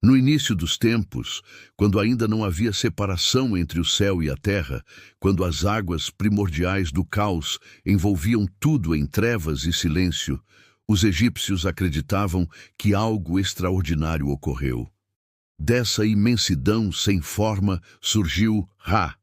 No início dos tempos, quando ainda não havia separação entre o céu e a terra, quando as águas primordiais do caos envolviam tudo em trevas e silêncio, os egípcios acreditavam que algo extraordinário ocorreu. Dessa imensidão sem forma surgiu Ra,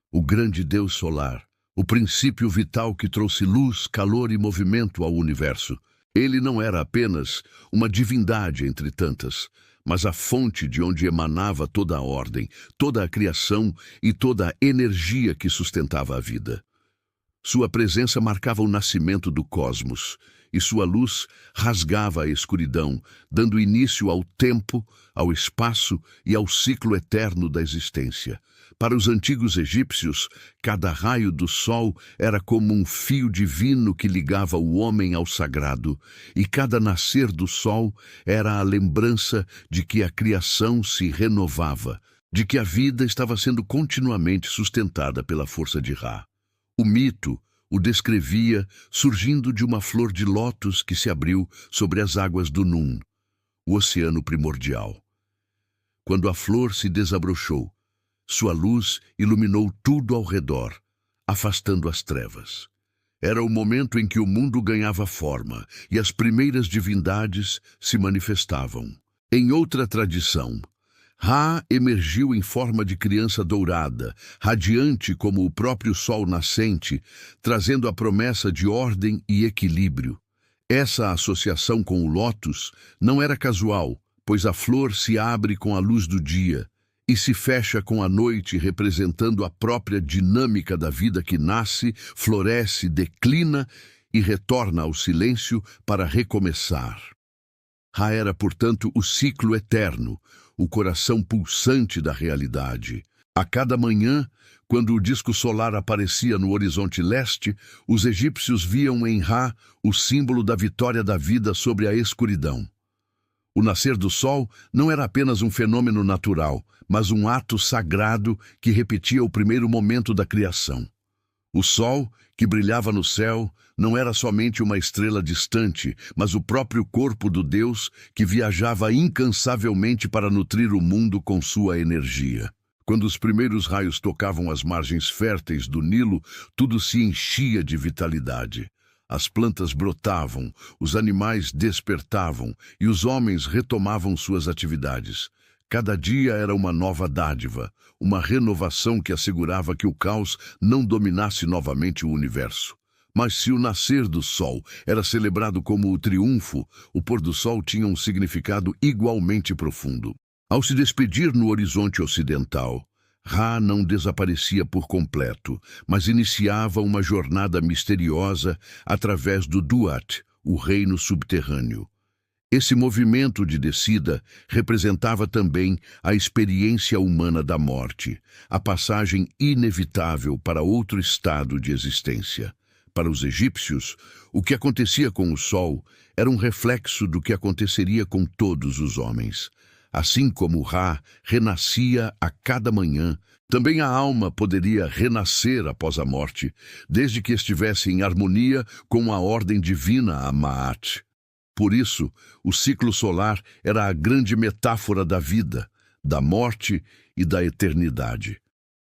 o grande deus solar, o princípio vital que trouxe luz, calor e movimento ao universo. Ele não era apenas uma divindade entre tantas, mas a fonte de onde emanava toda a ordem, toda a criação e toda a energia que sustentava a vida. Sua presença marcava o nascimento do cosmos, e sua luz rasgava a escuridão, dando início ao tempo, ao espaço e ao ciclo eterno da existência. Para os antigos egípcios, cada raio do sol era como um fio divino que ligava o homem ao sagrado, e cada nascer do sol era a lembrança de que a criação se renovava, de que a vida estava sendo continuamente sustentada pela força de Ra. O mito o descrevia surgindo de uma flor de lótus que se abriu sobre as águas do Nun, o oceano primordial. Quando a flor se desabrochou, sua luz iluminou tudo ao redor, afastando as trevas. Era o momento em que o mundo ganhava forma e as primeiras divindades se manifestavam. Em outra tradição, Ra emergiu em forma de criança dourada, radiante como o próprio sol nascente, trazendo a promessa de ordem e equilíbrio. Essa associação com o lótus não era casual, pois a flor se abre com a luz do dia e se fecha com a noite, representando a própria dinâmica da vida que nasce, floresce, declina e retorna ao silêncio para recomeçar. Ra era, portanto, o ciclo eterno, o coração pulsante da realidade. A cada manhã, quando o disco solar aparecia no horizonte leste, os egípcios viam em Ra o símbolo da vitória da vida sobre a escuridão. O nascer do sol não era apenas um fenômeno natural, mas um ato sagrado que repetia o primeiro momento da criação. O sol, que brilhava no céu, não era somente uma estrela distante, mas o próprio corpo do Deus que viajava incansavelmente para nutrir o mundo com sua energia. Quando os primeiros raios tocavam as margens férteis do Nilo, tudo se enchia de vitalidade. As plantas brotavam, os animais despertavam e os homens retomavam suas atividades. Cada dia era uma nova dádiva, uma renovação que assegurava que o caos não dominasse novamente o universo. Mas se o nascer do sol era celebrado como o triunfo, o pôr do sol tinha um significado igualmente profundo. Ao se despedir no horizonte ocidental, Ra não desaparecia por completo, mas iniciava uma jornada misteriosa através do Duat, o reino subterrâneo. Esse movimento de descida representava também a experiência humana da morte, a passagem inevitável para outro estado de existência. Para os egípcios, o que acontecia com o sol era um reflexo do que aconteceria com todos os homens. Assim como Ra renascia a cada manhã, também a alma poderia renascer após a morte, desde que estivesse em harmonia com a ordem divina a Ma'at. Por isso, o ciclo solar era a grande metáfora da vida, da morte e da eternidade.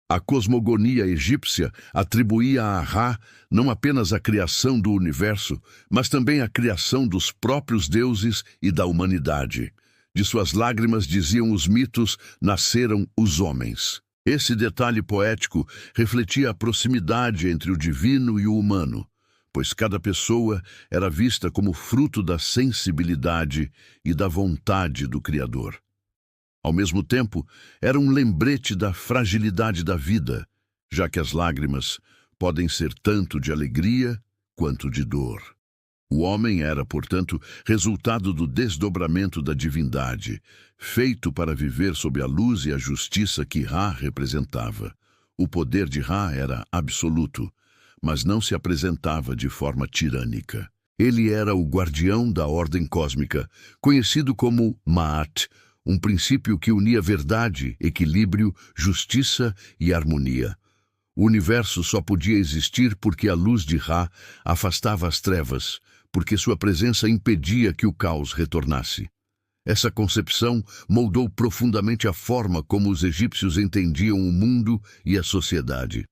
A cosmogonia egípcia atribuía a Ra não apenas a criação do universo, mas também a criação dos próprios deuses e da humanidade. De suas lágrimas, diziam os mitos, nasceram os homens. Esse detalhe poético refletia a proximidade entre o divino e o humano, pois cada pessoa era vista como fruto da sensibilidade e da vontade do Criador. Ao mesmo tempo, era um lembrete da fragilidade da vida, já que as lágrimas podem ser tanto de alegria quanto de dor. O homem era, portanto, resultado do desdobramento da divindade, feito para viver sob a luz e a justiça que Ra representava. O poder de Ra era absoluto, mas não se apresentava de forma tirânica. Ele era o guardião da ordem cósmica, conhecido como Ma'at, um princípio que unia verdade, equilíbrio, justiça e harmonia. O universo só podia existir porque a luz de Ra afastava as trevas, porque sua presença impedia que o caos retornasse. Essa concepção moldou profundamente a forma como os egípcios entendiam o mundo e a sociedade.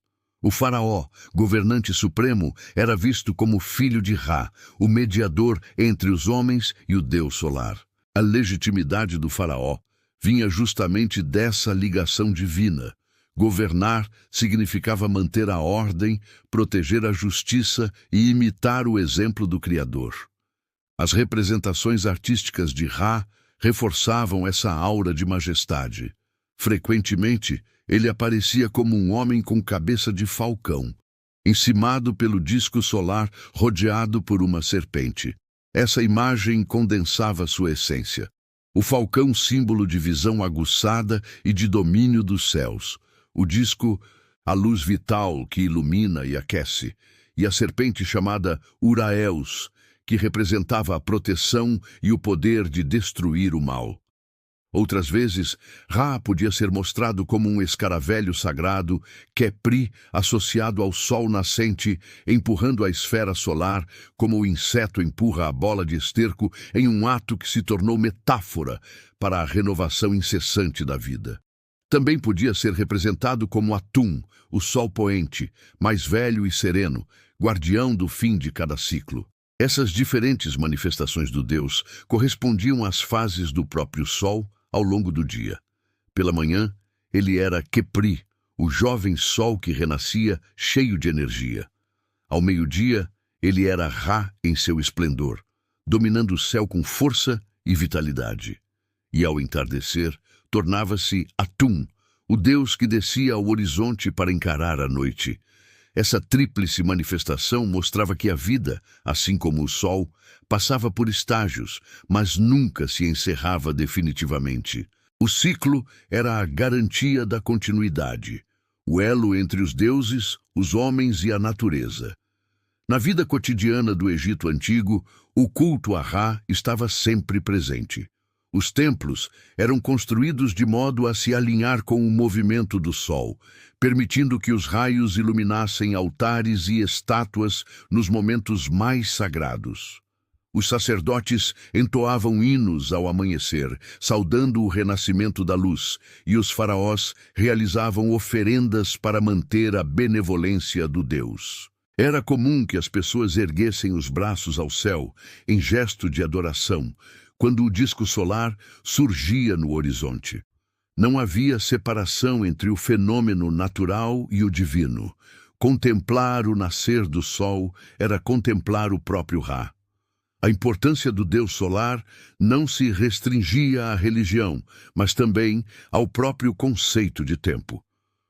O faraó, governante supremo, era visto como filho de Ra, o mediador entre os homens e o Deus solar. A legitimidade do faraó vinha justamente dessa ligação divina. Governar significava manter a ordem, proteger a justiça e imitar o exemplo do Criador. As representações artísticas de Ra reforçavam essa aura de majestade. Frequentemente, ele aparecia como um homem com cabeça de falcão, encimado pelo disco solar rodeado por uma serpente. Essa imagem condensava sua essência. O falcão, símbolo de visão aguçada e de domínio dos céus. O disco, a luz vital que ilumina e aquece. E a serpente chamada Uraeus, que representava a proteção e o poder de destruir o mal. Outras vezes, Ra podia ser mostrado como um escaravelho sagrado, Khepri, associado ao sol nascente, empurrando a esfera solar, como o inseto empurra a bola de esterco em um ato que se tornou metáfora para a renovação incessante da vida. Também podia ser representado como Atum, o sol poente, mais velho e sereno, guardião do fim de cada ciclo. Essas diferentes manifestações do Deus correspondiam às fases do próprio sol ao longo do dia. Pela manhã, ele era Khepri, o jovem sol que renascia cheio de energia. Ao meio-dia, ele era Ra em seu esplendor, dominando o céu com força e vitalidade. E ao entardecer, tornava-se Atum, o Deus que descia ao horizonte para encarar a noite. Essa tríplice manifestação mostrava que a vida, assim como o sol, passava por estágios, mas nunca se encerrava definitivamente. O ciclo era a garantia da continuidade, o elo entre os deuses, os homens e a natureza. Na vida cotidiana do Egito Antigo, o culto a Ra estava sempre presente. Os templos eram construídos de modo a se alinhar com o movimento do sol, permitindo que os raios iluminassem altares e estátuas nos momentos mais sagrados. Os sacerdotes entoavam hinos ao amanhecer, saudando o renascimento da luz, e os faraós realizavam oferendas para manter a benevolência do Deus. Era comum que as pessoas erguessem os braços ao céu, em gesto de adoração, quando o disco solar surgia no horizonte. Não havia separação entre o fenômeno natural e o divino. Contemplar o nascer do sol era contemplar o próprio Ra. A importância do Deus solar não se restringia à religião, mas também ao próprio conceito de tempo.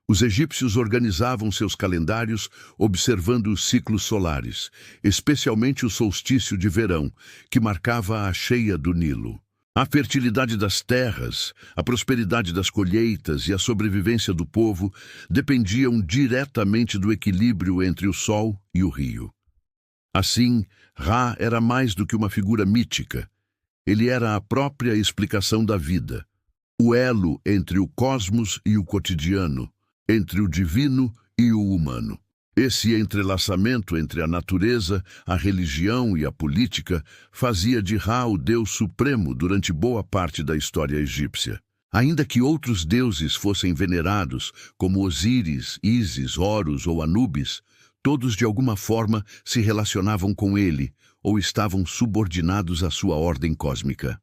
Os egípcios organizavam seus calendários observando os ciclos solares, especialmente o solstício de verão, que marcava a cheia do Nilo. A fertilidade das terras, a prosperidade das colheitas e a sobrevivência do povo dependiam diretamente do equilíbrio entre o sol e o rio. Assim, Ra era mais do que uma figura mítica. Ele era a própria explicação da vida, o elo entre o cosmos e o cotidiano, entre o divino e o humano. Esse entrelaçamento entre a natureza, a religião e a política fazia de Ra o Deus supremo durante boa parte da história egípcia. Ainda que outros deuses fossem venerados, como Osíris, Ísis, Horus ou Anubis, todos de alguma forma se relacionavam com ele ou estavam subordinados à sua ordem cósmica.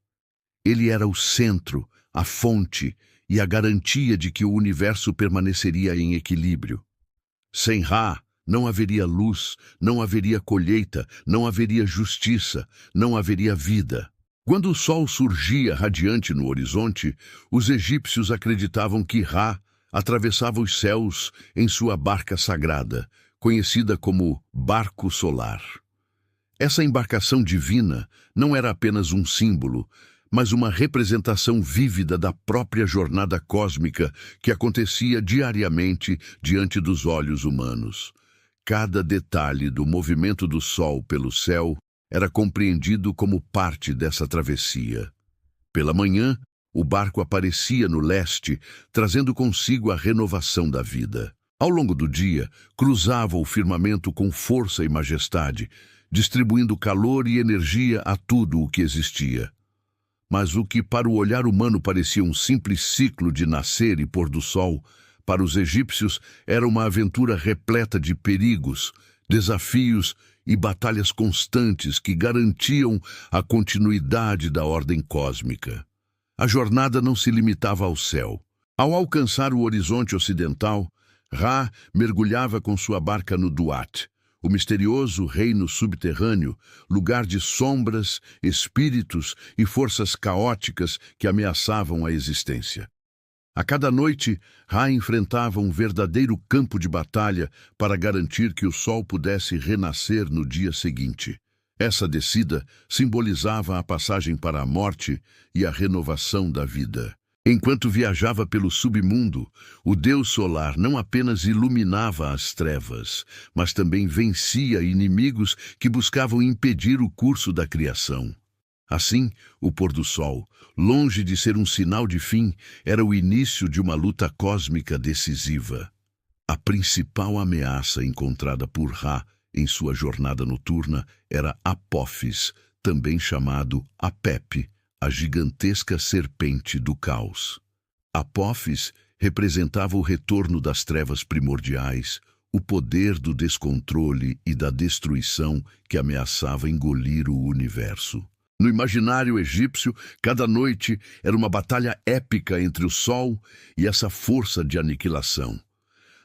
Ele era o centro, a fonte e a garantia de que o universo permaneceria em equilíbrio. Sem Ra, não haveria luz, não haveria colheita, não haveria justiça, não haveria vida. Quando o sol surgia radiante no horizonte, os egípcios acreditavam que Ra atravessava os céus em sua barca sagrada, conhecida como barco solar. Essa embarcação divina não era apenas um símbolo, mas uma representação vívida da própria jornada cósmica que acontecia diariamente diante dos olhos humanos. Cada detalhe do movimento do sol pelo céu era compreendido como parte dessa travessia. Pela manhã, o barco aparecia no leste, trazendo consigo a renovação da vida. Ao longo do dia, cruzava o firmamento com força e majestade, distribuindo calor e energia a tudo o que existia. Mas o que para o olhar humano parecia um simples ciclo de nascer e pôr do sol, para os egípcios era uma aventura repleta de perigos, desafios e batalhas constantes que garantiam a continuidade da ordem cósmica. A jornada não se limitava ao céu. Ao alcançar o horizonte ocidental, Ra mergulhava com sua barca no Duat, o misterioso reino subterrâneo, lugar de sombras, espíritos e forças caóticas que ameaçavam a existência. A cada noite, Ra enfrentava um verdadeiro campo de batalha para garantir que o sol pudesse renascer no dia seguinte. Essa descida simbolizava a passagem para a morte e a renovação da vida. Enquanto viajava pelo submundo, o Deus solar não apenas iluminava as trevas, mas também vencia inimigos que buscavam impedir o curso da criação. Assim, o pôr do sol, longe de ser um sinal de fim, era o início de uma luta cósmica decisiva. A principal ameaça encontrada por Ra em sua jornada noturna era Apófis, também chamado Apep, a gigantesca serpente do caos. Apófis representava o retorno das trevas primordiais, o poder do descontrole e da destruição que ameaçava engolir o universo. No imaginário egípcio, cada noite era uma batalha épica entre o sol e essa força de aniquilação.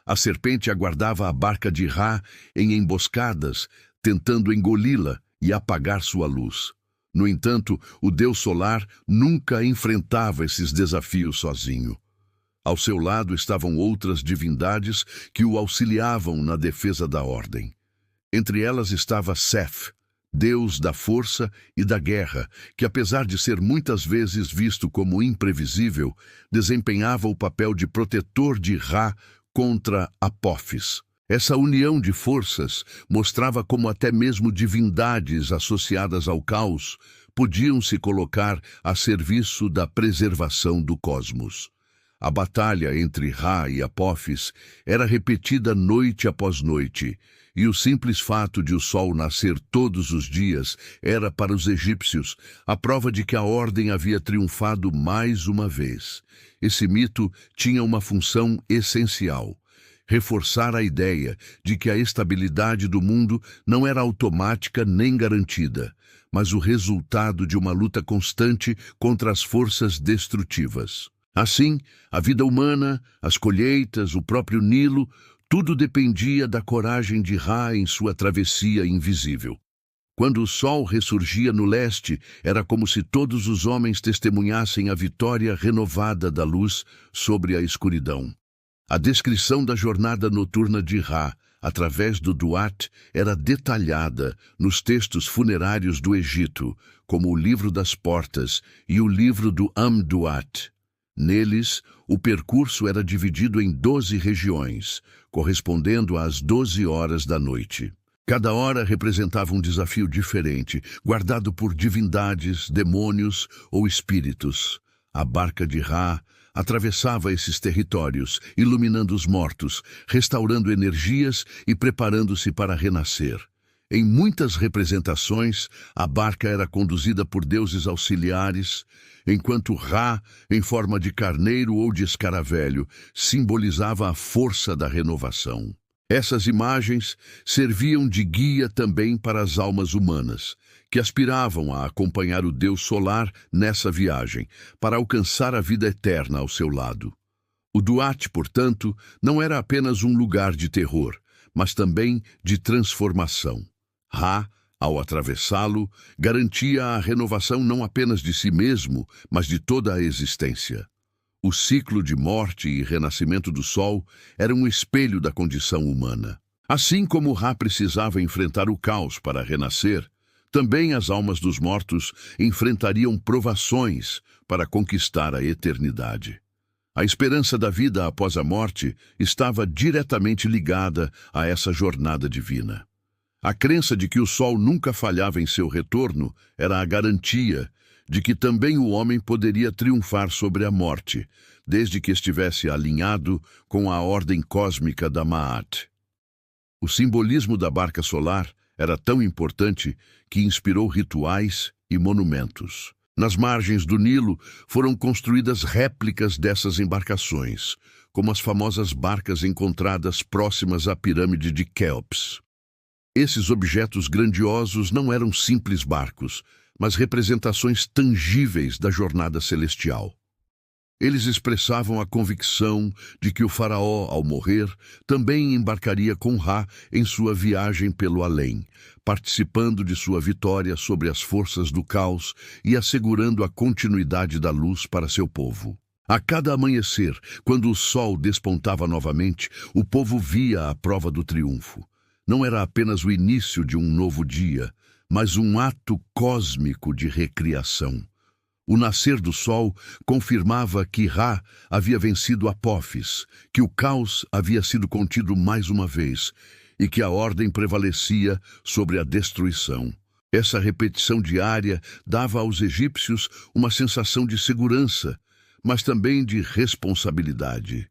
A serpente aguardava a barca de Ra em emboscadas, tentando engoli-la e apagar sua luz. No entanto, o Deus solar nunca enfrentava esses desafios sozinho. Ao seu lado estavam outras divindades que o auxiliavam na defesa da ordem. Entre elas estava Seth, Deus da força e da guerra, que apesar de ser muitas vezes visto como imprevisível, desempenhava o papel de protetor de Ra contra Apófis. Essa união de forças mostrava como até mesmo divindades associadas ao caos podiam se colocar a serviço da preservação do cosmos. A batalha entre Ra e Apófis era repetida noite após noite, e o simples fato de o sol nascer todos os dias era para os egípcios a prova de que a ordem havia triunfado mais uma vez. Esse mito tinha uma função essencial: reforçar a ideia de que a estabilidade do mundo não era automática nem garantida, mas o resultado de uma luta constante contra as forças destrutivas. Assim, a vida humana, as colheitas, o próprio Nilo, tudo dependia da coragem de Ra em sua travessia invisível. Quando o sol ressurgia no leste, era como se todos os homens testemunhassem a vitória renovada da luz sobre a escuridão. A descrição da jornada noturna de Ra, através do Duat, era detalhada nos textos funerários do Egito, como o Livro das Portas e o Livro do Am-Duat. Neles, o percurso era dividido em 12 regiões, correspondendo às 12 horas da noite. Cada hora representava um desafio diferente, guardado por divindades, demônios ou espíritos. A barca de Ra atravessava esses territórios, iluminando os mortos, restaurando energias e preparando-se para renascer. Em muitas representações, a barca era conduzida por deuses auxiliares, enquanto Ra, em forma de carneiro ou de escaravelho, simbolizava a força da renovação. Essas imagens serviam de guia também para as almas humanas, que aspiravam a acompanhar o Deus solar nessa viagem, para alcançar a vida eterna ao seu lado. O Duat, portanto, não era apenas um lugar de terror, mas também de transformação. Ra, ao atravessá-lo, garantia a renovação não apenas de si mesmo, mas de toda a existência. O ciclo de morte e renascimento do sol era um espelho da condição humana. Assim como Ra precisava enfrentar o caos para renascer, também as almas dos mortos enfrentariam provações para conquistar a eternidade. A esperança da vida após a morte estava diretamente ligada a essa jornada divina. A crença de que o sol nunca falhava em seu retorno era a garantia de que também o homem poderia triunfar sobre a morte, desde que estivesse alinhado com a ordem cósmica da Ma'at. O simbolismo da barca solar era tão importante que inspirou rituais e monumentos. Nas margens do Nilo foram construídas réplicas dessas embarcações, como as famosas barcas encontradas próximas à pirâmide de Quéops. Esses objetos grandiosos não eram simples barcos, mas representações tangíveis da jornada celestial. Eles expressavam a convicção de que o faraó, ao morrer, também embarcaria com Ra em sua viagem pelo além, participando de sua vitória sobre as forças do caos e assegurando a continuidade da luz para seu povo. A cada amanhecer, quando o sol despontava novamente, o povo via a prova do triunfo. Não era apenas o início de um novo dia, mas um ato cósmico de recriação. O nascer do sol confirmava que Ra havia vencido Apófis, que o caos havia sido contido mais uma vez e que a ordem prevalecia sobre a destruição. Essa repetição diária dava aos egípcios uma sensação de segurança, mas também de responsabilidade.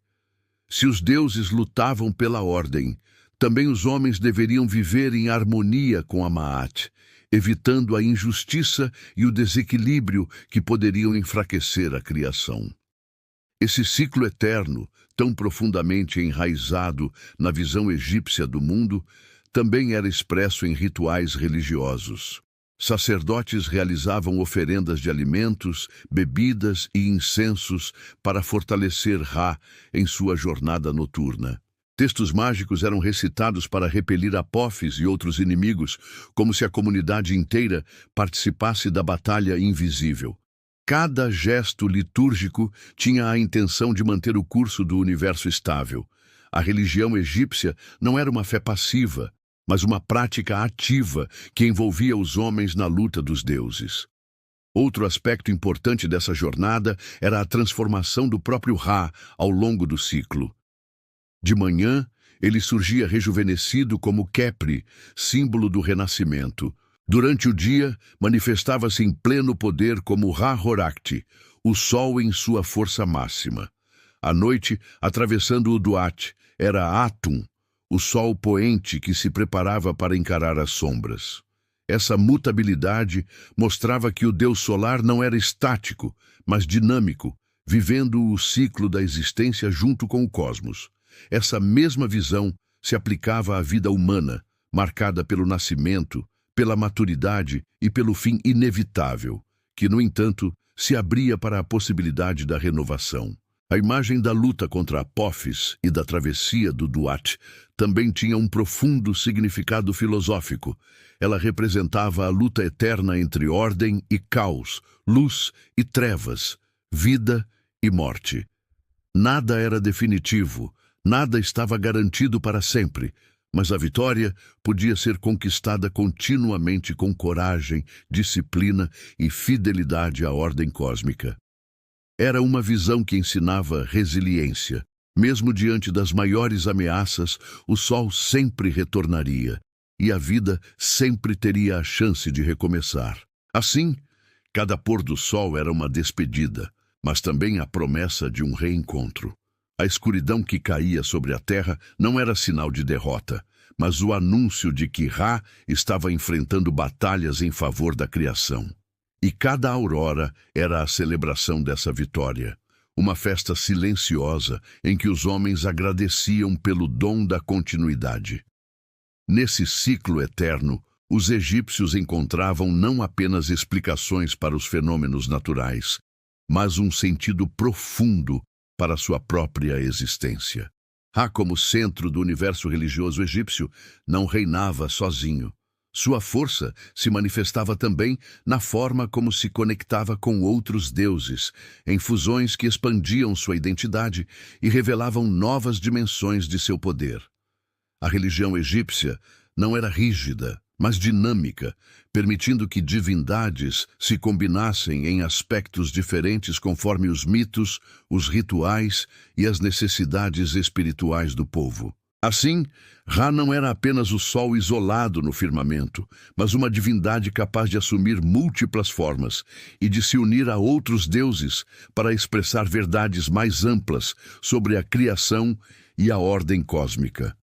Se os deuses lutavam pela ordem, também os homens deveriam viver em harmonia com a Maat, evitando a injustiça e o desequilíbrio que poderiam enfraquecer a criação. Esse ciclo eterno, tão profundamente enraizado na visão egípcia do mundo, também era expresso em rituais religiosos. Sacerdotes realizavam oferendas de alimentos, bebidas e incensos para fortalecer Ra em sua jornada noturna. Textos mágicos eram recitados para repelir Apófis e outros inimigos, como se a comunidade inteira participasse da batalha invisível. Cada gesto litúrgico tinha a intenção de manter o curso do universo estável. A religião egípcia não era uma fé passiva, mas uma prática ativa que envolvia os homens na luta dos deuses. Outro aspecto importante dessa jornada era a transformação do próprio Ra ao longo do ciclo. De manhã, ele surgia rejuvenescido como Khepri, símbolo do renascimento. Durante o dia, manifestava-se em pleno poder como Ra-Horakhti, o sol em sua força máxima. À noite, atravessando o Duat, era Atum, o sol poente que se preparava para encarar as sombras. Essa mutabilidade mostrava que o deus solar não era estático, mas dinâmico, vivendo o ciclo da existência junto com o cosmos. Essa mesma visão se aplicava à vida humana, marcada pelo nascimento, pela maturidade e pelo fim inevitável, que, no entanto, se abria para a possibilidade da renovação. A imagem da luta contra Apófis e da travessia do Duat também tinha um profundo significado filosófico. Ela representava a luta eterna entre ordem e caos, luz e trevas, vida e morte. Nada era definitivo, nada estava garantido para sempre, mas a vitória podia ser conquistada continuamente com coragem, disciplina e fidelidade à ordem cósmica. Era uma visão que ensinava resiliência. Mesmo diante das maiores ameaças, o sol sempre retornaria, e a vida sempre teria a chance de recomeçar. Assim, cada pôr do sol era uma despedida, mas também a promessa de um reencontro. A escuridão que caía sobre a terra não era sinal de derrota, mas o anúncio de que Ra estava enfrentando batalhas em favor da criação. E cada aurora era a celebração dessa vitória, uma festa silenciosa em que os homens agradeciam pelo dom da continuidade. Nesse ciclo eterno, os egípcios encontravam não apenas explicações para os fenômenos naturais, mas um sentido profundo para sua própria existência. Ra, como centro do universo religioso egípcio, não reinava sozinho. Sua força se manifestava também na forma como se conectava com outros deuses, em fusões que expandiam sua identidade e revelavam novas dimensões de seu poder. A religião egípcia não era rígida, mas dinâmica, permitindo que divindades se combinassem em aspectos diferentes conforme os mitos, os rituais e as necessidades espirituais do povo. Assim, Ra não era apenas o sol isolado no firmamento, mas uma divindade capaz de assumir múltiplas formas e de se unir a outros deuses para expressar verdades mais amplas sobre a criação e a ordem cósmica.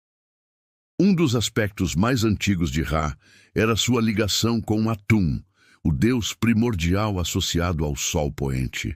Um dos aspectos mais antigos de Ra era sua ligação com Atum, o deus primordial associado ao sol poente.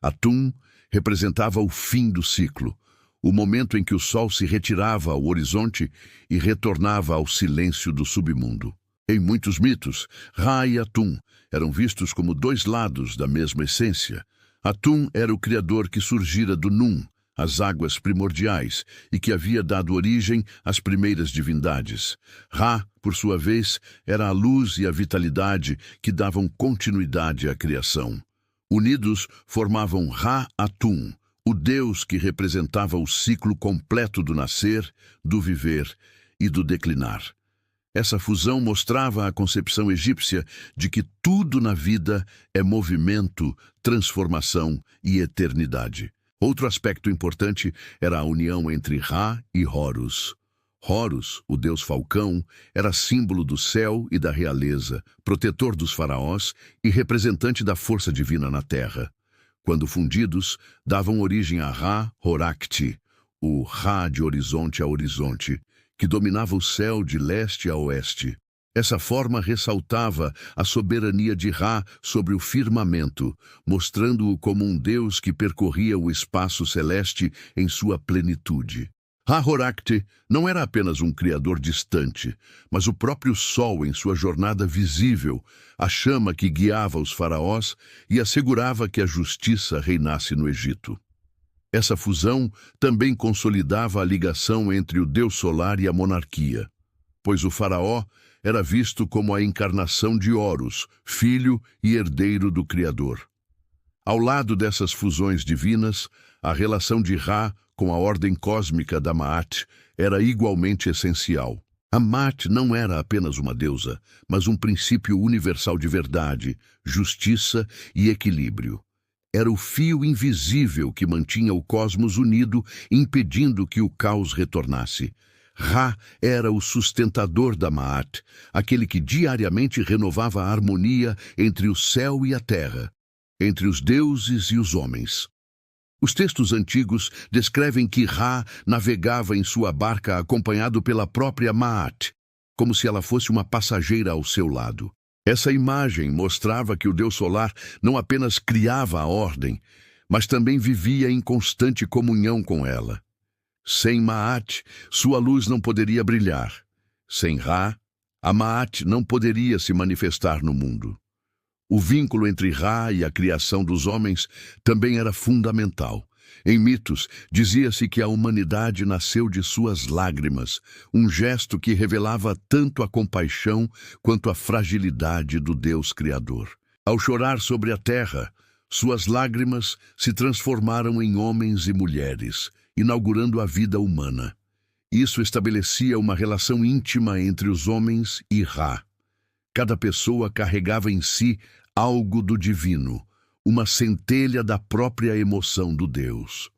Atum representava o fim do ciclo, o momento em que o sol se retirava ao horizonte e retornava ao silêncio do submundo. Em muitos mitos, Ra e Atum eram vistos como dois lados da mesma essência. Atum era o criador que surgira do Num, as águas primordiais, e que havia dado origem às primeiras divindades. Ra, por sua vez, era a luz e a vitalidade que davam continuidade à criação. Unidos, formavam Ra-Atum, o deus que representava o ciclo completo do nascer, do viver e do declinar. Essa fusão mostrava a concepção egípcia de que tudo na vida é movimento, transformação e eternidade. Outro aspecto importante era a união entre Ra e Horus. Horus, o deus falcão, era símbolo do céu e da realeza, protetor dos faraós e representante da força divina na terra. Quando fundidos, davam origem a Ra-Horakhti, o Ra de horizonte a horizonte, que dominava o céu de leste a oeste. Essa forma ressaltava a soberania de Ra sobre o firmamento, mostrando-o como um deus que percorria o espaço celeste em sua plenitude. Ra-Horakhti não era apenas um criador distante, mas o próprio sol em sua jornada visível, a chama que guiava os faraós e assegurava que a justiça reinasse no Egito. Essa fusão também consolidava a ligação entre o deus solar e a monarquia, pois o faraó era visto como a encarnação de Horus, filho e herdeiro do Criador. Ao lado dessas fusões divinas, a relação de Ra com a ordem cósmica da Ma'at era igualmente essencial. A Ma'at não era apenas uma deusa, mas um princípio universal de verdade, justiça e equilíbrio. Era o fio invisível que mantinha o cosmos unido, impedindo que o caos retornasse. Ra era o sustentador da Ma'at, aquele que diariamente renovava a harmonia entre o céu e a terra, entre os deuses e os homens. Os textos antigos descrevem que Ra navegava em sua barca acompanhado pela própria Ma'at, como se ela fosse uma passageira ao seu lado. Essa imagem mostrava que o deus solar não apenas criava a ordem, mas também vivia em constante comunhão com ela. Sem Ma'at, sua luz não poderia brilhar. Sem Ra, a Ma'at não poderia se manifestar no mundo. O vínculo entre Ra e a criação dos homens também era fundamental. Em mitos, dizia-se que a humanidade nasceu de suas lágrimas, um gesto que revelava tanto a compaixão quanto a fragilidade do Deus Criador. Ao chorar sobre a terra, suas lágrimas se transformaram em homens e mulheres, inaugurando a vida humana. Isso estabelecia uma relação íntima entre os homens e Ra. Cada pessoa carregava em si algo do divino, uma centelha da própria emoção do Deus.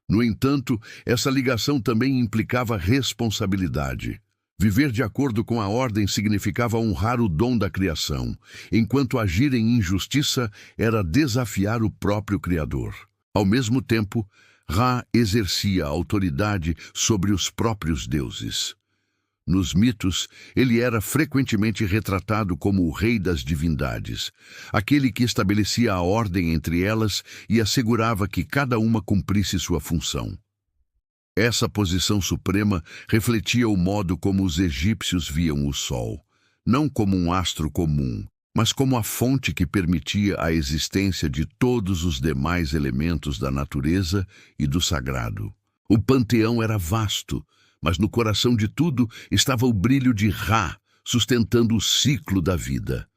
No entanto, essa ligação também implicava responsabilidade. Viver de acordo com a ordem significava honrar o dom da criação, enquanto agir em injustiça era desafiar o próprio Criador. Ao mesmo tempo, Ra exercia autoridade sobre os próprios deuses. Nos mitos, ele era frequentemente retratado como o rei das divindades, aquele que estabelecia a ordem entre elas e assegurava que cada uma cumprisse sua função. Essa posição suprema refletia o modo como os egípcios viam o sol, não como um astro comum, mas como a fonte que permitia a existência de todos os demais elementos da natureza e do sagrado. O panteão era vasto, mas no coração de tudo estava o brilho de Ra, sustentando o ciclo da vida.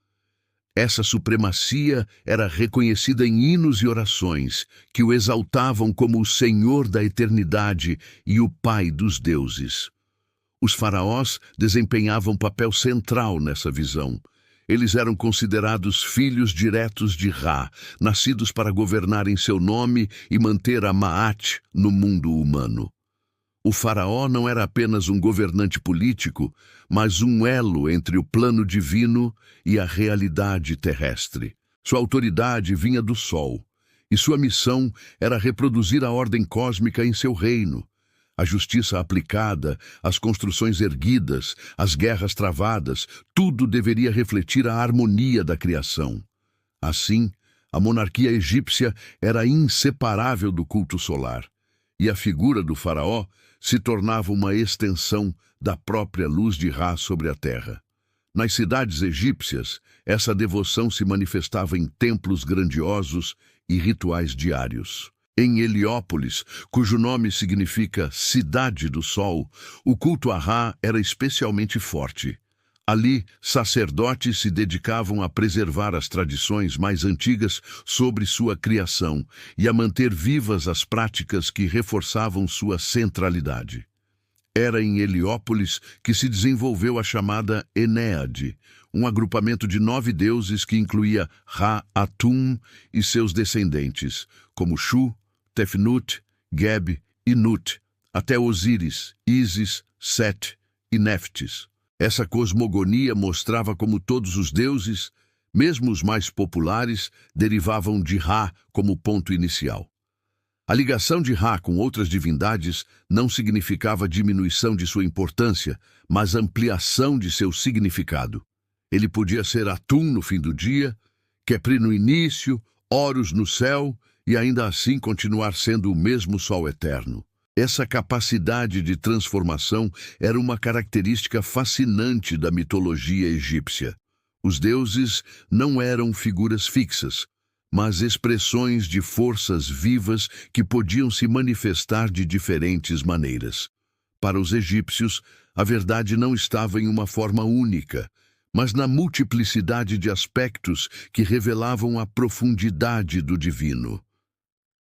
Essa supremacia era reconhecida em hinos e orações, que o exaltavam como o Senhor da eternidade e o Pai dos deuses. Os faraós desempenhavam papel central nessa visão. Eles eram considerados filhos diretos de Ra, nascidos para governar em seu nome e manter a Ma'at no mundo humano. O faraó não era apenas um governante político, mas um elo entre o plano divino e a realidade terrestre. Sua autoridade vinha do sol, e sua missão era reproduzir a ordem cósmica em seu reino. A justiça aplicada, as construções erguidas, as guerras travadas, tudo deveria refletir a harmonia da criação. Assim, a monarquia egípcia era inseparável do culto solar, e a figura do faraó se tornava uma extensão da própria luz de Ra sobre a terra. Nas cidades egípcias, essa devoção se manifestava em templos grandiosos e rituais diários. Em Heliópolis, cujo nome significa Cidade do Sol, o culto a Ra era especialmente forte. Ali, sacerdotes se dedicavam a preservar as tradições mais antigas sobre sua criação e a manter vivas as práticas que reforçavam sua centralidade. Era em Heliópolis que se desenvolveu a chamada Enéade, um agrupamento de 9 deuses que incluía Ra-Atum e seus descendentes, como Shu, Tefnut, Geb e Nut, até Osíris, Ísis, Set e Néftis. Essa cosmogonia mostrava como todos os deuses, mesmo os mais populares, derivavam de Ra como ponto inicial. A ligação de Ra com outras divindades não significava diminuição de sua importância, mas ampliação de seu significado. Ele podia ser Atum no fim do dia, Khepri no início, Horus no céu, e ainda assim continuar sendo o mesmo Sol eterno. Essa capacidade de transformação era uma característica fascinante da mitologia egípcia. Os deuses não eram figuras fixas, mas expressões de forças vivas que podiam se manifestar de diferentes maneiras. Para os egípcios, a verdade não estava em uma forma única, mas na multiplicidade de aspectos que revelavam a profundidade do divino.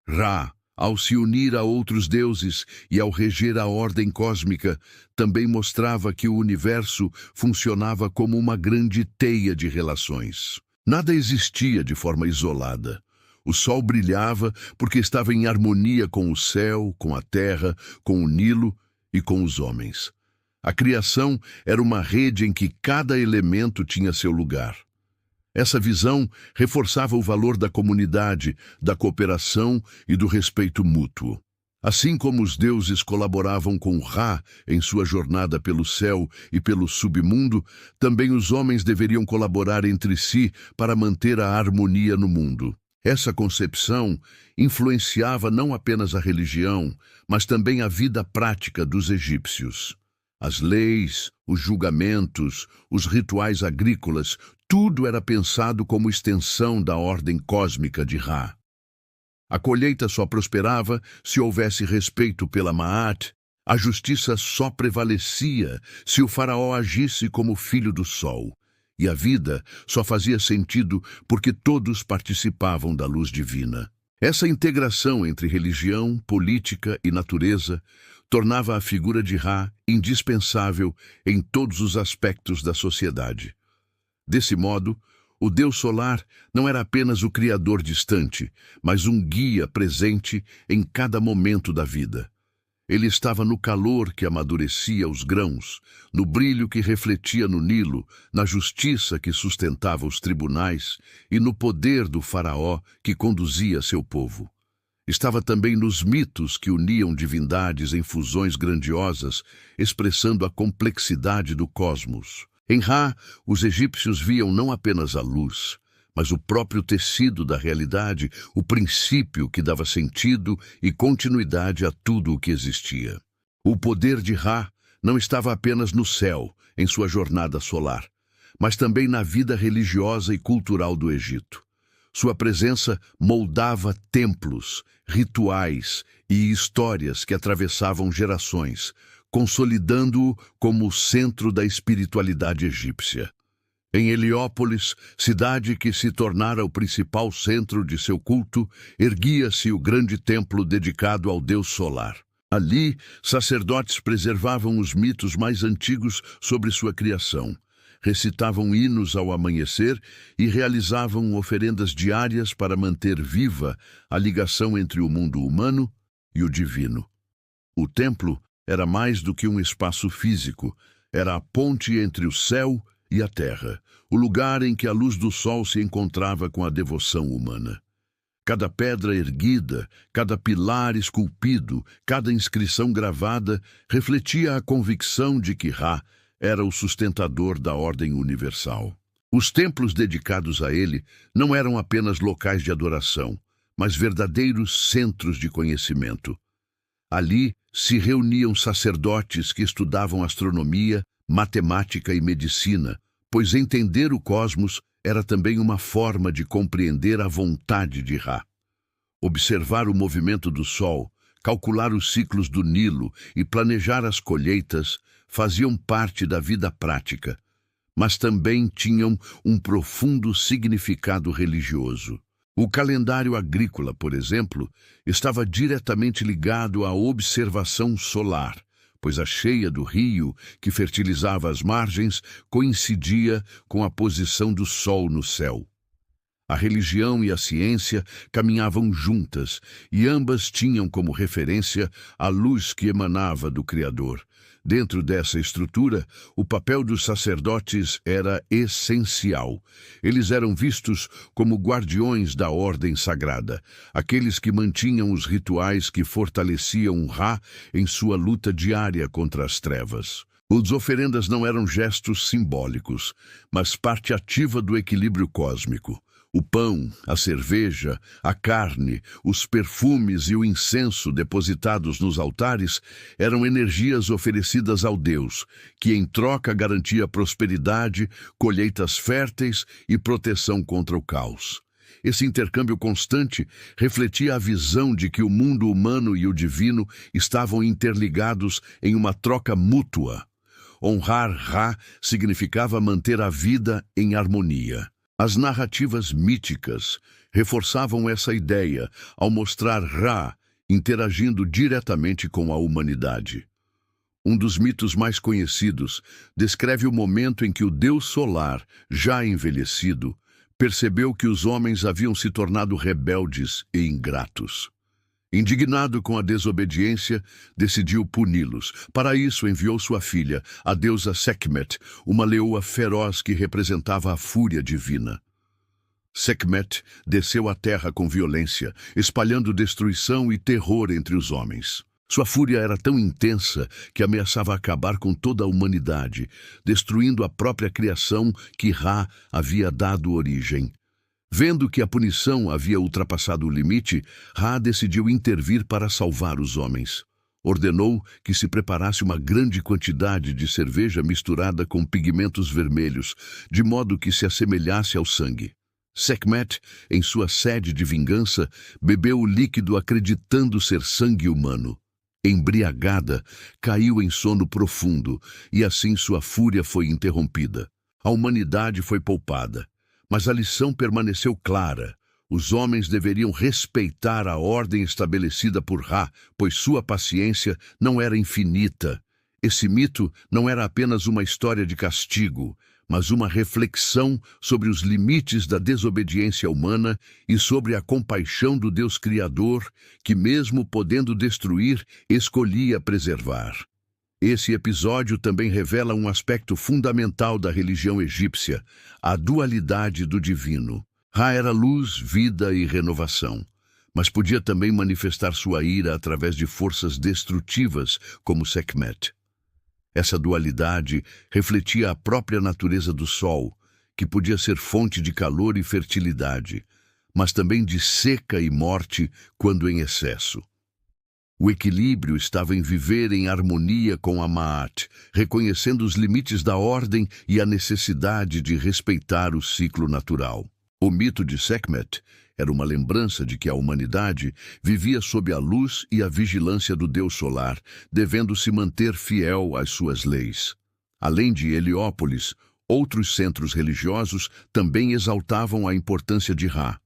Ra, ao se unir a outros deuses e ao reger a ordem cósmica, também mostrava que o universo funcionava como uma grande teia de relações. Nada existia de forma isolada. O sol brilhava porque estava em harmonia com o céu, com a terra, com o Nilo e com os homens. A criação era uma rede em que cada elemento tinha seu lugar. Essa visão reforçava o valor da comunidade, da cooperação e do respeito mútuo. Assim como os deuses colaboravam com Ra em sua jornada pelo céu e pelo submundo, também os homens deveriam colaborar entre si para manter a harmonia no mundo. Essa concepção influenciava não apenas a religião, mas também a vida prática dos egípcios. As leis, os julgamentos, os rituais agrícolas, tudo era pensado como extensão da ordem cósmica de Ra. A colheita só prosperava se houvesse respeito pela Maat, a justiça só prevalecia se o faraó agisse como filho do sol, e a vida só fazia sentido porque todos participavam da luz divina. Essa integração entre religião, política e natureza tornava a figura de Ra indispensável em todos os aspectos da sociedade. Desse modo, o Deus solar não era apenas o Criador distante, mas um guia presente em cada momento da vida. Ele estava no calor que amadurecia os grãos, no brilho que refletia no Nilo, na justiça que sustentava os tribunais e no poder do faraó que conduzia seu povo. Estava também nos mitos que uniam divindades em fusões grandiosas, expressando a complexidade do cosmos. Em Ra, os egípcios viam não apenas a luz, mas o próprio tecido da realidade, o princípio que dava sentido e continuidade a tudo o que existia. O poder de Ra não estava apenas no céu, em sua jornada solar, mas também na vida religiosa e cultural do Egito. Sua presença moldava templos, rituais e histórias que atravessavam gerações, consolidando-o como o centro da espiritualidade egípcia. Em Heliópolis, cidade que se tornara o principal centro de seu culto, erguia-se o grande templo dedicado ao deus solar. Ali, sacerdotes preservavam os mitos mais antigos sobre sua criação, recitavam hinos ao amanhecer e realizavam oferendas diárias para manter viva a ligação entre o mundo humano e o divino. O templo era mais do que um espaço físico, era a ponte entre o céu e a terra, o lugar em que a luz do sol se encontrava com a devoção humana. Cada pedra erguida, cada pilar esculpido, cada inscrição gravada refletia a convicção de que Ra era o sustentador da ordem universal. Os templos dedicados a ele não eram apenas locais de adoração, mas verdadeiros centros de conhecimento. Ali se reuniam sacerdotes que estudavam astronomia, matemática e medicina, pois entender o cosmos era também uma forma de compreender a vontade de Ra. Observar o movimento do Sol, calcular os ciclos do Nilo e planejar as colheitas faziam parte da vida prática, mas também tinham um profundo significado religioso. O calendário agrícola, por exemplo, estava diretamente ligado à observação solar, pois a cheia do rio, que fertilizava as margens, coincidia com a posição do Sol no céu. A religião e a ciência caminhavam juntas, e ambas tinham como referência a luz que emanava do Criador. Dentro dessa estrutura, o papel dos sacerdotes era essencial. Eles eram vistos como guardiões da ordem sagrada, aqueles que mantinham os rituais que fortaleciam Ra em sua luta diária contra as trevas. As oferendas não eram gestos simbólicos, mas parte ativa do equilíbrio cósmico. O pão, a cerveja, a carne, os perfumes e o incenso depositados nos altares eram energias oferecidas ao Deus, que em troca garantia prosperidade, colheitas férteis e proteção contra o caos. Esse intercâmbio constante refletia a visão de que o mundo humano e o divino estavam interligados em uma troca mútua. Honrar Ra significava manter a vida em harmonia. As narrativas míticas reforçavam essa ideia ao mostrar Ra interagindo diretamente com a humanidade. Um dos mitos mais conhecidos descreve o momento em que o deus solar, já envelhecido, percebeu que os homens haviam se tornado rebeldes e ingratos. Indignado com a desobediência, decidiu puni-los. Para isso, enviou sua filha, a deusa Sekhmet, uma leoa feroz que representava a fúria divina. Sekhmet desceu à terra com violência, espalhando destruição e terror entre os homens. Sua fúria era tão intensa que ameaçava acabar com toda a humanidade, destruindo a própria criação que Ra havia dado origem. Vendo que a punição havia ultrapassado o limite, Ra decidiu intervir para salvar os homens. Ordenou que se preparasse uma grande quantidade de cerveja misturada com pigmentos vermelhos, de modo que se assemelhasse ao sangue. Sekhmet, em sua sede de vingança, bebeu o líquido acreditando ser sangue humano. Embriagada, caiu em sono profundo, e assim sua fúria foi interrompida. A humanidade foi poupada. Mas a lição permaneceu clara. Os homens deveriam respeitar a ordem estabelecida por Ra, pois sua paciência não era infinita. Esse mito não era apenas uma história de castigo, mas uma reflexão sobre os limites da desobediência humana e sobre a compaixão do Deus Criador, que mesmo podendo destruir, escolhia preservar. Esse episódio também revela um aspecto fundamental da religião egípcia, a dualidade do divino. Ra era luz, vida e renovação, mas podia também manifestar sua ira através de forças destrutivas, como Sekhmet. Essa dualidade refletia a própria natureza do Sol, que podia ser fonte de calor e fertilidade, mas também de seca e morte quando em excesso. O equilíbrio estava em viver em harmonia com a Ma'at, reconhecendo os limites da ordem e a necessidade de respeitar o ciclo natural. O mito de Sekhmet era uma lembrança de que a humanidade vivia sob a luz e a vigilância do Deus solar, devendo se manter fiel às suas leis. Além de Heliópolis, outros centros religiosos também exaltavam a importância de Ra.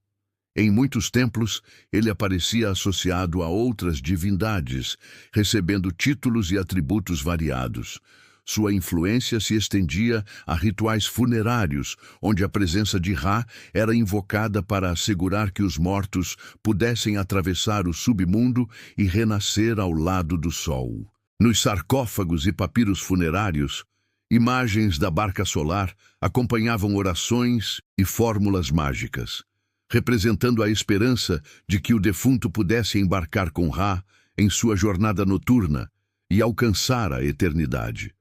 Em muitos templos, ele aparecia associado a outras divindades, recebendo títulos e atributos variados. Sua influência se estendia a rituais funerários, onde a presença de Ra era invocada para assegurar que os mortos pudessem atravessar o submundo e renascer ao lado do sol. Nos sarcófagos e papiros funerários, imagens da barca solar acompanhavam orações e fórmulas mágicas. representando a esperança de que o defunto pudesse embarcar com Ra em sua jornada noturna e alcançar a eternidade.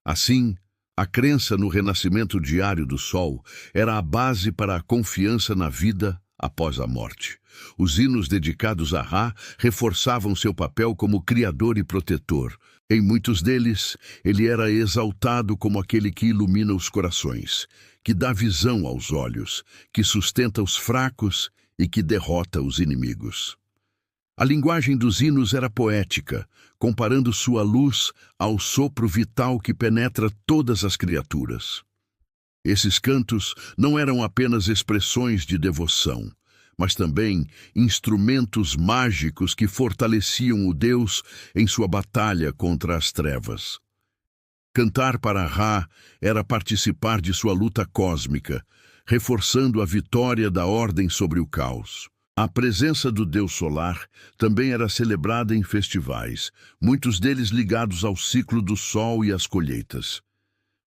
Assim, a crença no renascimento diário do Sol era a base para a confiança na vida após a morte. Os hinos dedicados a Ra reforçavam seu papel como criador e protetor. Em muitos deles, ele era exaltado como aquele que ilumina os corações, que dá visão aos olhos, que sustenta os fracos e que derrota os inimigos. A linguagem dos hinos era poética, comparando sua luz ao sopro vital que penetra todas as criaturas. Esses cantos não eram apenas expressões de devoção, mas também instrumentos mágicos que fortaleciam o Deus em sua batalha contra as trevas. Cantar para Ra era participar de sua luta cósmica, reforçando a vitória da ordem sobre o caos. A presença do Deus solar também era celebrada em festivais, muitos deles ligados ao ciclo do sol e às colheitas.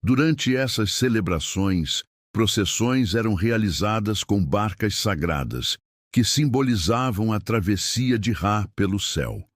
Durante essas celebrações, processões eram realizadas com barcas sagradas, que simbolizavam a travessia de Ra pelo céu.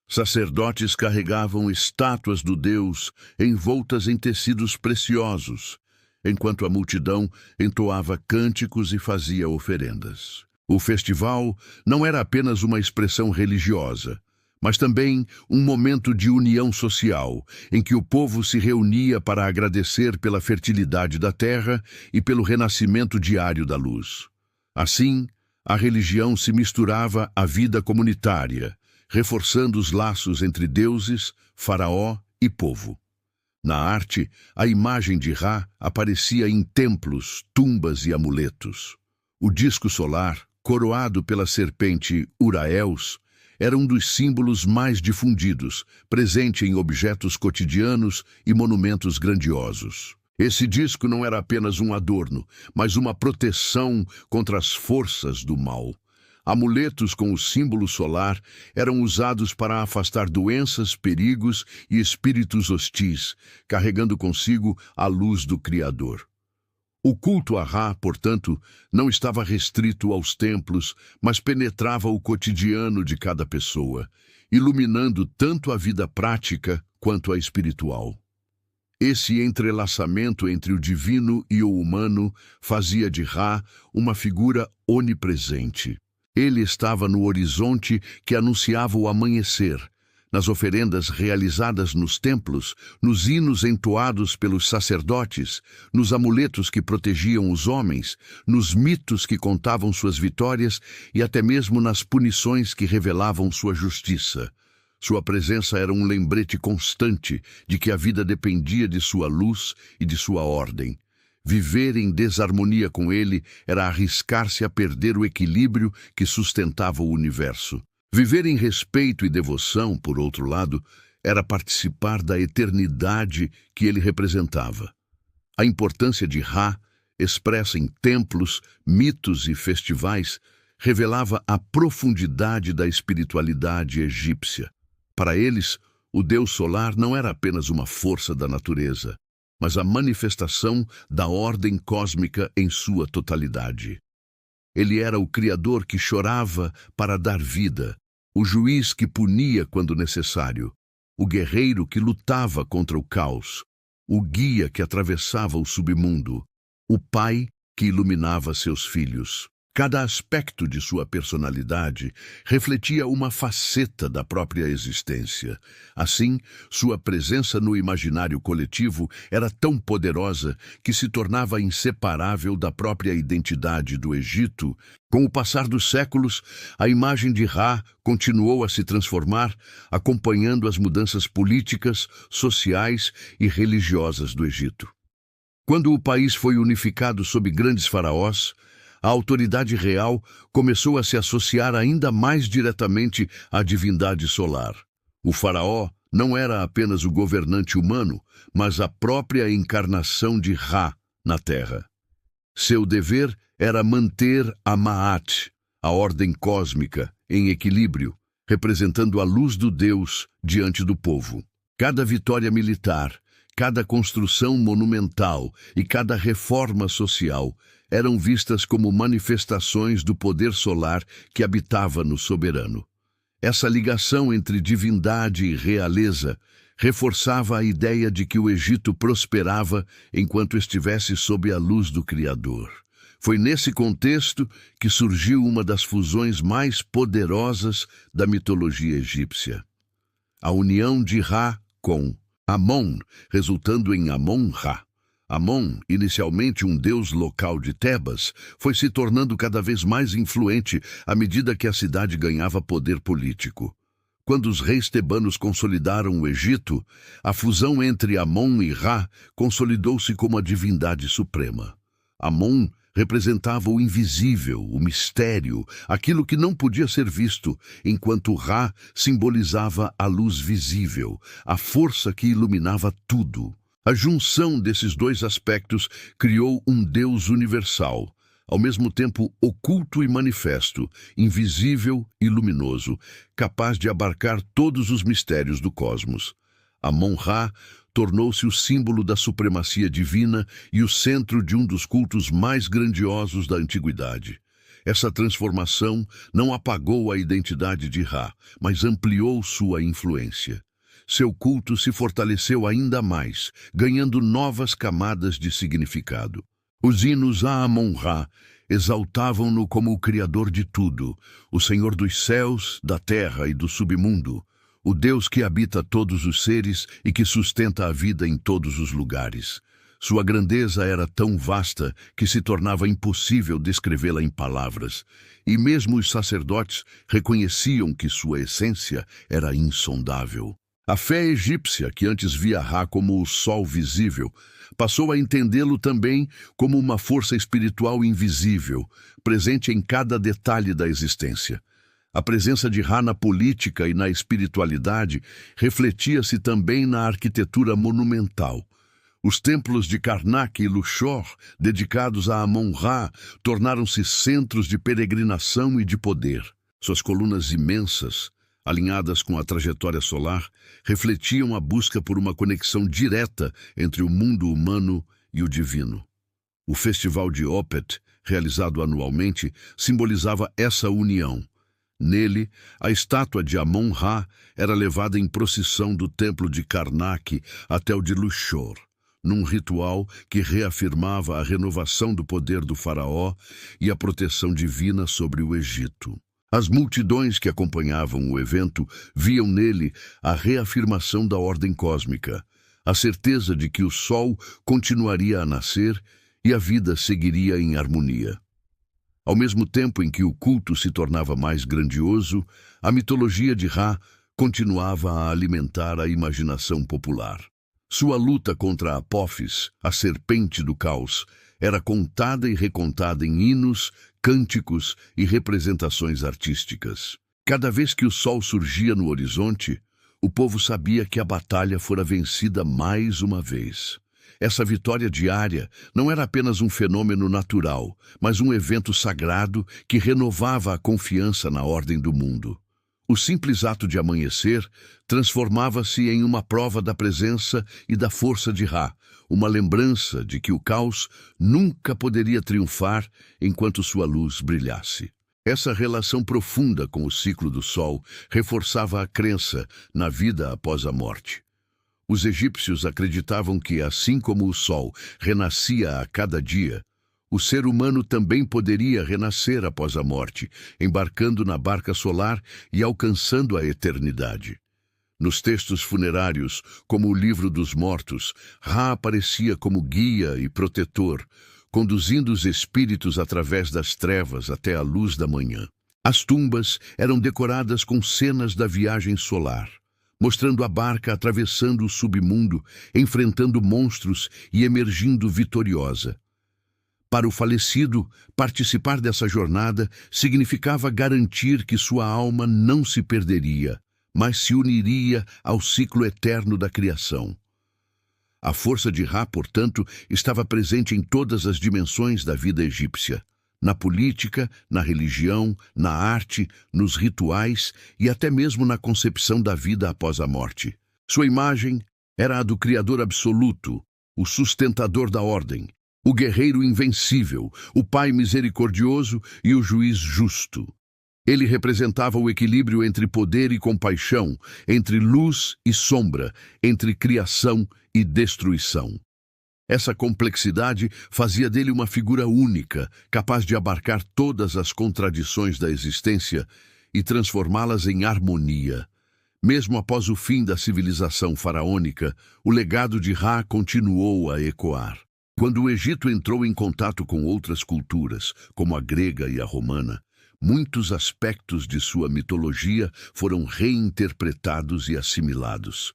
Sacerdotes carregavam estátuas do Deus envoltas em tecidos preciosos, enquanto a multidão entoava cânticos e fazia oferendas. O festival não era apenas uma expressão religiosa, mas também um momento de união social, em que o povo se reunia para agradecer pela fertilidade da terra e pelo renascimento diário da luz. Assim, a religião se misturava à vida comunitária, reforçando os laços entre deuses, faraó e povo. Na arte, a imagem de Ra aparecia em templos, tumbas e amuletos. O disco solar, coroado pela serpente Uraeus, era um dos símbolos mais difundidos, presente em objetos cotidianos e monumentos grandiosos. Esse disco não era apenas um adorno, mas uma proteção contra as forças do mal. Amuletos com o símbolo solar eram usados para afastar doenças, perigos e espíritos hostis, carregando consigo a luz do Criador. O culto a Ra, portanto, não estava restrito aos templos, mas penetrava o cotidiano de cada pessoa, iluminando tanto a vida prática quanto a espiritual. Esse entrelaçamento entre o divino e o humano fazia de Ra uma figura onipresente. Ele estava no horizonte que anunciava o amanhecer, nas oferendas realizadas nos templos, nos hinos entoados pelos sacerdotes, nos amuletos que protegiam os homens, nos mitos que contavam suas vitórias e até mesmo nas punições que revelavam sua justiça. Sua presença era um lembrete constante de que a vida dependia de sua luz e de sua ordem. Viver em desarmonia com ele era arriscar-se a perder o equilíbrio que sustentava o universo. Viver em respeito e devoção, por outro lado, era participar da eternidade que ele representava. A importância de Ra, expressa em templos, mitos e festivais, revelava a profundidade da espiritualidade egípcia. Para eles, o Deus solar não era apenas uma força da natureza, mas a manifestação da ordem cósmica em sua totalidade. Ele era o Criador que chorava para dar vida, o juiz que punia quando necessário, o guerreiro que lutava contra o caos, o guia que atravessava o submundo, o pai que iluminava seus filhos. Cada aspecto de sua personalidade refletia uma faceta da própria existência. Assim, sua presença no imaginário coletivo era tão poderosa que se tornava inseparável da própria identidade do Egito. Com o passar dos séculos, a imagem de Ra continuou a se transformar, acompanhando as mudanças políticas, sociais e religiosas do Egito. Quando o país foi unificado sob grandes faraós, a autoridade real começou a se associar ainda mais diretamente à divindade solar. O faraó não era apenas o governante humano, mas a própria encarnação de Ra na terra. Seu dever era manter a Ma'at, a ordem cósmica, em equilíbrio, representando a luz do Deus diante do povo. Cada vitória militar, cada construção monumental e cada reforma social eram vistas como manifestações do poder solar que habitava no soberano. Essa ligação entre divindade e realeza reforçava a ideia de que o Egito prosperava enquanto estivesse sob a luz do Criador. Foi nesse contexto que surgiu uma das fusões mais poderosas da mitologia egípcia: a união de Ra com Amon, resultando em Amon-Ra. Amon, inicialmente um deus local de Tebas, foi se tornando cada vez mais influente à medida que a cidade ganhava poder político. Quando os reis tebanos consolidaram o Egito, a fusão entre Amon e Ra consolidou-se como a divindade suprema. Amon representava o invisível, o mistério, aquilo que não podia ser visto, enquanto Ra simbolizava a luz visível, a força que iluminava tudo. A junção desses dois aspectos criou um Deus universal, ao mesmo tempo oculto e manifesto, invisível e luminoso, capaz de abarcar todos os mistérios do cosmos. Amon-Ra tornou-se o símbolo da supremacia divina e o centro de um dos cultos mais grandiosos da antiguidade. Essa transformação não apagou a identidade de Ra, mas ampliou sua influência. Seu culto se fortaleceu ainda mais, ganhando novas camadas de significado. Os hinos a Amon-Ra exaltavam-no como o Criador de tudo, o Senhor dos céus, da terra e do submundo, o Deus que habita todos os seres e que sustenta a vida em todos os lugares. Sua grandeza era tão vasta que se tornava impossível descrevê-la em palavras, e mesmo os sacerdotes reconheciam que sua essência era insondável. A fé egípcia, que antes via Ra como o sol visível, passou a entendê-lo também como uma força espiritual invisível, presente em cada detalhe da existência. A presença de Ra na política e na espiritualidade refletia-se também na arquitetura monumental. Os templos de Karnak e Luxor, dedicados a Amon-Ra, tornaram-se centros de peregrinação e de poder. Suas colunas imensas, alinhadas com a trajetória solar, refletiam a busca por uma conexão direta entre o mundo humano e o divino. O Festival de Opet, realizado anualmente, simbolizava essa união. Nele, a estátua de Amon-Ra era levada em procissão do templo de Karnak até o de Luxor, num ritual que reafirmava a renovação do poder do faraó e a proteção divina sobre o Egito. As multidões que acompanhavam o evento viam nele a reafirmação da ordem cósmica, a certeza de que o sol continuaria a nascer e a vida seguiria em harmonia. Ao mesmo tempo em que o culto se tornava mais grandioso, a mitologia de Ra continuava a alimentar a imaginação popular. Sua luta contra Apófis, a serpente do caos, era contada e recontada em hinos, cânticos e representações artísticas. Cada vez que o sol surgia no horizonte, o povo sabia que a batalha fora vencida mais uma vez. Essa vitória diária não era apenas um fenômeno natural, mas um evento sagrado que renovava a confiança na ordem do mundo. O simples ato de amanhecer transformava-se em uma prova da presença e da força de Ra, uma lembrança de que o caos nunca poderia triunfar enquanto sua luz brilhasse. Essa relação profunda com o ciclo do sol reforçava a crença na vida após a morte. Os egípcios acreditavam que, assim como o sol renascia a cada dia, o ser humano também poderia renascer após a morte, embarcando na barca solar e alcançando a eternidade. Nos textos funerários, como o Livro dos Mortos, Ra aparecia como guia e protetor, conduzindo os espíritos através das trevas até a luz da manhã. As tumbas eram decoradas com cenas da viagem solar, mostrando a barca atravessando o submundo, enfrentando monstros e emergindo vitoriosa. Para o falecido, participar dessa jornada significava garantir que sua alma não se perderia, mas se uniria ao ciclo eterno da criação. A força de Ra, portanto, estava presente em todas as dimensões da vida egípcia, na política, na religião, na arte, nos rituais e até mesmo na concepção da vida após a morte. Sua imagem Era a do Criador absoluto, o sustentador da ordem, o guerreiro invencível, o Pai misericordioso e o juiz justo. Ele representava o equilíbrio entre poder e compaixão, entre luz e sombra, entre criação e destruição. Essa complexidade fazia dele uma figura única, capaz de abarcar todas as contradições da existência e transformá-las em harmonia. Mesmo após o fim da civilização faraônica, o legado de Ra continuou a ecoar. Quando o Egito entrou em contato com outras culturas, como a grega e a romana, muitos aspectos de sua mitologia foram reinterpretados e assimilados.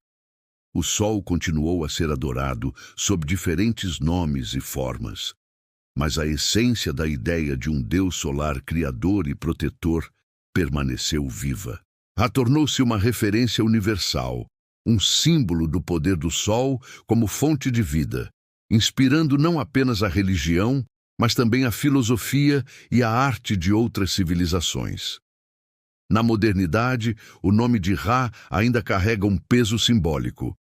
O Sol continuou a ser adorado sob diferentes nomes e formas, mas a essência da ideia de um Deus solar criador e protetor permaneceu viva. Ra tornou-se uma referência universal, um símbolo do poder do Sol como fonte de vida, inspirando não apenas a religião, mas também a filosofia e a arte de outras civilizações. Na modernidade, o nome de Ra ainda carrega um peso simbólico.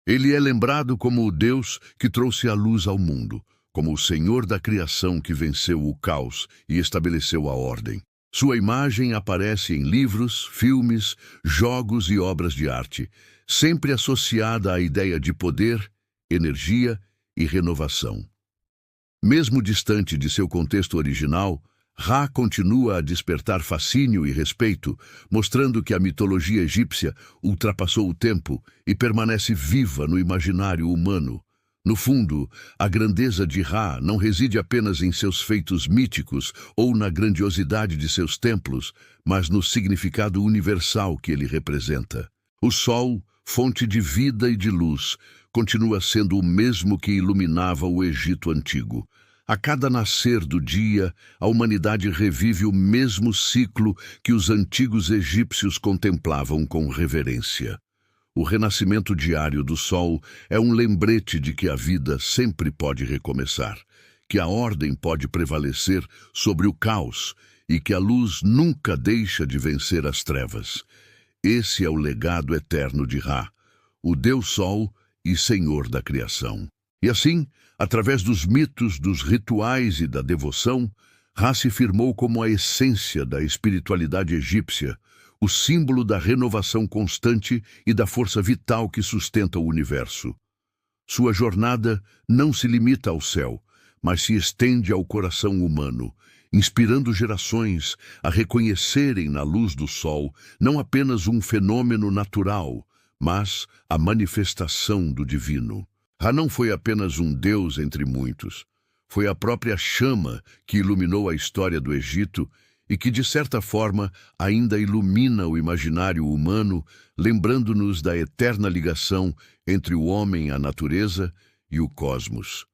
Ele é lembrado como o Deus que trouxe a luz ao mundo, como o Senhor da criação que venceu o caos e estabeleceu a ordem. Sua imagem aparece em livros, filmes, jogos e obras de arte, sempre associada à ideia de poder, energia e renovação. Mesmo distante de seu contexto original, Ra continua a despertar fascínio e respeito, mostrando que a mitologia egípcia ultrapassou o tempo e permanece viva no imaginário humano. No fundo, a grandeza de Ra não reside apenas em seus feitos míticos ou na grandiosidade de seus templos, mas no significado universal que ele representa. O Sol, fonte de vida e de luz, continua sendo o mesmo que iluminava o Egito antigo. A cada nascer do dia, a humanidade revive o mesmo ciclo que os antigos egípcios contemplavam com reverência. O renascimento diário do Sol é um lembrete de que a vida sempre pode recomeçar, que a ordem pode prevalecer sobre o caos e que a luz nunca deixa de vencer as trevas. Esse é o legado eterno de Ra, o Deus Sol e Senhor da criação. E assim, através dos mitos, dos rituais e da devoção, Ra se firmou como a essência da espiritualidade egípcia, o símbolo da renovação constante e da força vital que sustenta o universo. Sua jornada não se limita ao céu, mas se estende ao coração humano, inspirando gerações a reconhecerem na luz do Sol não apenas um fenômeno natural, mas a manifestação do divino. Ra não foi apenas um deus entre muitos. Foi a própria chama que iluminou a história do Egito e que, de certa forma, ainda ilumina o imaginário humano, lembrando-nos da eterna ligação entre o homem, a natureza e o cosmos.